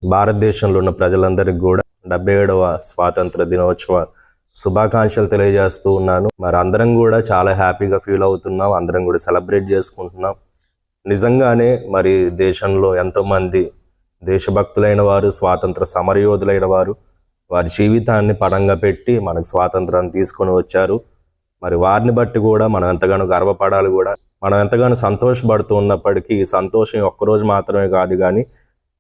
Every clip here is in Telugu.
భారతదేశంలో ఉన్న ప్రజలందరికీ కూడా 77వ స్వాతంత్ర దినోత్సవ శుభాకాంక్షలు తెలియజేస్తూ ఉన్నాను. మరి అందరం కూడా చాలా హ్యాపీగా ఫీల్ అవుతున్నాం. అందరం కూడా సెలబ్రేట్ చేసుకుంటున్నాం. నిజంగానే మరి దేశంలో ఎంతోమంది దేశభక్తులైన వారు, స్వాతంత్ర సమరయోధులైన వారు వారి జీవితాన్ని పణంగా పెట్టి మనకు స్వాతంత్రాన్ని తీసుకొని వచ్చారు. మరి వారిని బట్టి కూడా మనం ఎంతగానో గర్వపడాలి. కూడా మనం ఎంతగానో సంతోషపడుతూ ఉన్నప్పటికీ ఈ సంతోషం ఒక్కరోజు మాత్రమే కాదు, కానీ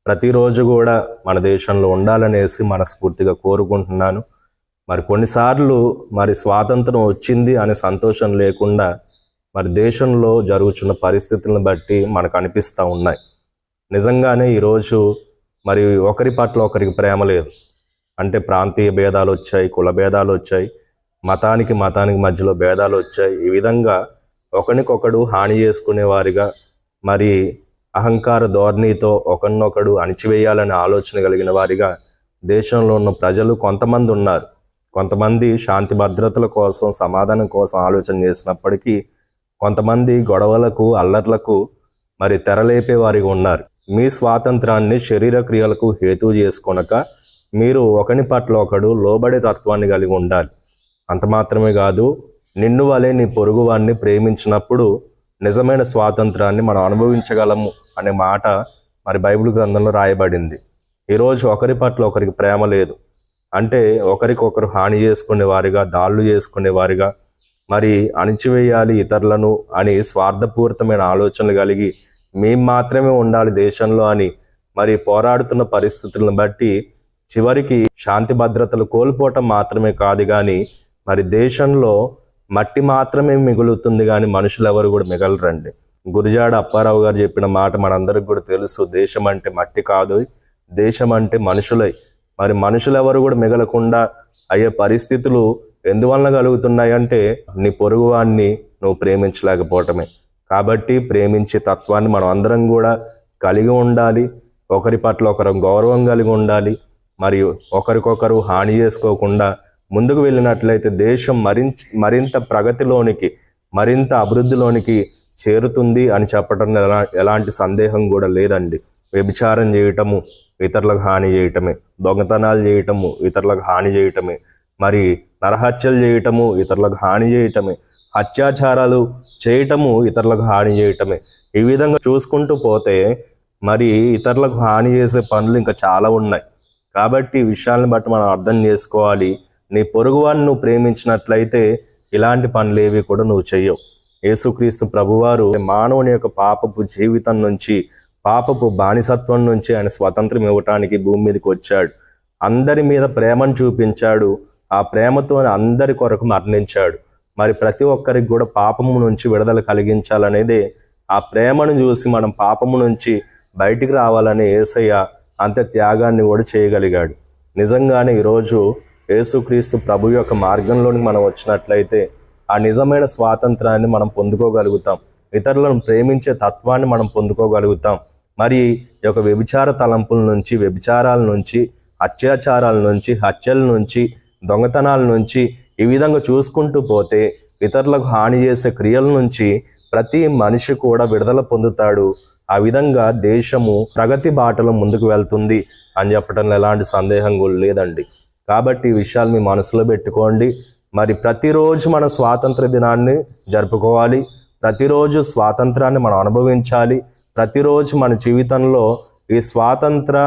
ప్రతిరోజు కూడా మన దేశంలో ఉండాలనేసి మనస్ఫూర్తిగా కోరుకుంటున్నాను. మరి కొన్నిసార్లు మరి స్వాతంత్రం వచ్చింది అనే సంతోషం లేకుండా మరి దేశంలో జరుగుతున్న పరిస్థితులను బట్టి మనకు అనిపిస్తూ ఉన్నాయి. నిజంగానే ఈరోజు మరి ఒకరి పట్ల ఒకరికి ప్రేమ లేదు. అంటే ప్రాంతీయ భేదాలు వచ్చాయి, కుల భేదాలు వచ్చాయి, మతానికి మధ్యలో భేదాలు వచ్చాయి. ఈ విధంగా ఒకరికొకడు హాని చేసుకునే వారిగా, మరి అహంకార ధోరణితో ఒకరినొకడు అణిచివేయాలనే ఆలోచన కలిగిన వారిగా దేశంలో ఉన్న ప్రజలు కొంతమంది ఉన్నారు. కొంతమంది శాంతి భద్రతల కోసం, సమాధానం కోసం ఆలోచన చేసినప్పటికీ కొంతమంది గొడవలకు, అల్లర్లకు మరి తెరలేపే వారిగా ఉన్నారు. మీ స్వాతంత్రాన్ని శరీర క్రియలకు హేతువు చేసుకొనక మీరు ఒకని పట్ల ఒకడు లోబడే తత్వాన్ని కలిగి ఉండాలి. అంత మాత్రమే కాదు, నిన్ను వలె నీ పొరుగువాన్ని ప్రేమించినప్పుడు నిజమైన స్వాతంత్రాన్ని మనం అనుభవించగలము అనే మాట మరి బైబిల్ గ్రంథంలో రాయబడింది. ఈరోజు ఒకరి పట్ల ఒకరికి ప్రేమ లేదు. అంటే ఒకరికొకరు హాని చేసుకునే వారిగా, దాళ్ళు చేసుకునే వారిగా, మరి అణిచివేయాలి ఇతరులను అని స్వార్థపూరితమైన ఆలోచనలు కలిగి మేము మాత్రమే ఉండాలి దేశంలో అని మరి పోరాడుతున్న పరిస్థితులను బట్టి చివరికి శాంతి భద్రతలు కోల్పోవటం మాత్రమే కాదు, కానీ మరి దేశంలో మట్టి మాత్రమే మిగులుతుంది, కానీ మనుషులు ఎవరు కూడా మిగలరండి. గురిజాడ అప్పారావు గారు చెప్పిన మాట మనందరికి కూడా తెలుసు. దేశం అంటే మట్టి కాదు, దేశం అంటే మనుషులై. మరి మనుషులు ఎవరు కూడా మిగలకుండా అయ్యే పరిస్థితులు ఎందువలన కలుగుతున్నాయంటే నీ పొరుగువాన్ని నువ్వు ప్రేమించలేకపోవటమే. కాబట్టి ప్రేమించే తత్వాన్ని మనం అందరం కూడా కలిగి ఉండాలి. ఒకరి పట్ల ఒకరు గౌరవం కలిగి ఉండాలి. మరియు ఒకరికొకరు హాని చేసుకోకుండా ముందుకు వెళ్ళినట్లయితే దేశం మరింత ప్రగతిలోనికి, మరింత అభివృద్ధిలోనికి చేరుతుంది అని చెప్పడం ఎలాంటి సందేహం కూడా లేదండి. వ్యభిచారం చేయటము ఇతరులకు హాని చేయటమే, దొంగతనాలు చేయటము ఇతరులకు హాని చేయటమే, మరి నరహత్యలు చేయటము ఇతరులకు హాని చేయటమే, అత్యాచారాలు చేయటము ఇతరులకు హాని చేయటమే. ఈ విధంగా చూసుకుంటూ పోతే మరి ఇతరులకు హాని చేసే పనులు ఇంకా చాలా ఉన్నాయి. కాబట్టి ఈ విషయాలను బట్టి మనం అర్థం చేసుకోవాలి. నీ పొరుగువాన్ని నువ్వు ప్రేమించినట్లయితే ఇలాంటి పనులు ఏవి కూడా నువ్వు చెయ్యవు. యేసుక్రీస్తు ప్రభువారు మానవుని యొక్క పాపపు జీవితం నుంచి, పాపపు బానిసత్వం నుంచి ఆయన స్వతంత్రం ఇవ్వటానికి భూమి మీదకి వచ్చాడు. అందరి మీద ప్రేమను చూపించాడు. ఆ ప్రేమతో అందరి కొరకు మరణించాడు. మరి ప్రతి ఒక్కరికి కూడా పాపము నుంచి విడుదల కలిగించాలనేదే, ఆ ప్రేమను చూసి మనం పాపము నుంచి బయటికి రావాలనే యేసయ్య అంత త్యాగాన్ని కూడా చేయగలిగాడు. నిజంగానే ఈరోజు యేసుక్రీస్తు ప్రభు యొక్క మార్గంలోనికి మనం వచ్చినట్లయితే ఆ నిజమైన స్వాతంత్రాన్ని మనం పొందుకోగలుగుతాం. ఇతరులను ప్రేమించే తత్వాన్ని మనం పొందుకోగలుగుతాం. మరి ఈ యొక్క వ్యభిచార తలంపుల నుంచి, వ్యభిచారాల నుంచి, అత్యాచారాల నుంచి, హత్యల నుంచి, దొంగతనాల నుంచి ఈ విధంగా చూసుకుంటూ పోతే ఇతరులకు హాని చేసే క్రియల నుంచి ప్రతి మనిషి కూడా విడుదల పొందుతాడు. ఆ విధంగా దేశము ప్రగతి బాటలో ముందుకు వెళ్తుంది అని చెప్పడంలో ఎలాంటి సందేహం కూడా లేదండి. కాబట్టి ఈ విషయాలు మీ మనసులో పెట్టుకోండి. మరి ప్రతిరోజు మన స్వాతంత్ర దినాన్ని జరుపుకోవాలి. ప్రతిరోజు స్వాతంత్రాన్ని మనం అనుభవించాలి. ప్రతిరోజు మన జీవితంలో ఈ స్వాతంత్ర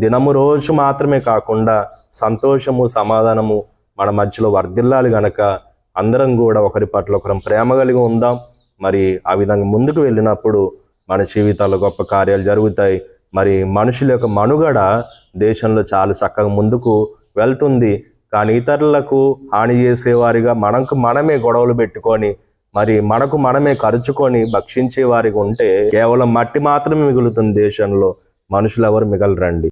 దినము రోజు మాత్రమే కాకుండా సంతోషము, సమాధానము మన మధ్యలో వర్ధిల్లాలి. గనక అందరం కూడా ఒకరి పట్ల ఒకరం ప్రేమ కలిగి ఉందాం. మరి ఆ విధంగా ముందుకు వెళ్ళినప్పుడు మన జీవితాల్లో గొప్ప కార్యాలు జరుగుతాయి. మరి మనుషుల యొక్క మనుగడ దేశంలో చాలా చక్కగా ముందుకు వెళ్తుంది. కానీ ఇతరులకు హాని చేసేవారిగా మనకు మనమే గొడవలు పెట్టుకొని, మరి మనకు మనమే ఖర్చుకొని భక్షించే వారిగా ఉంటే కేవలం మట్టి మాత్రమే మిగులుతుంది దేశంలో. మనుషులు ఎవరు మిగలరండి.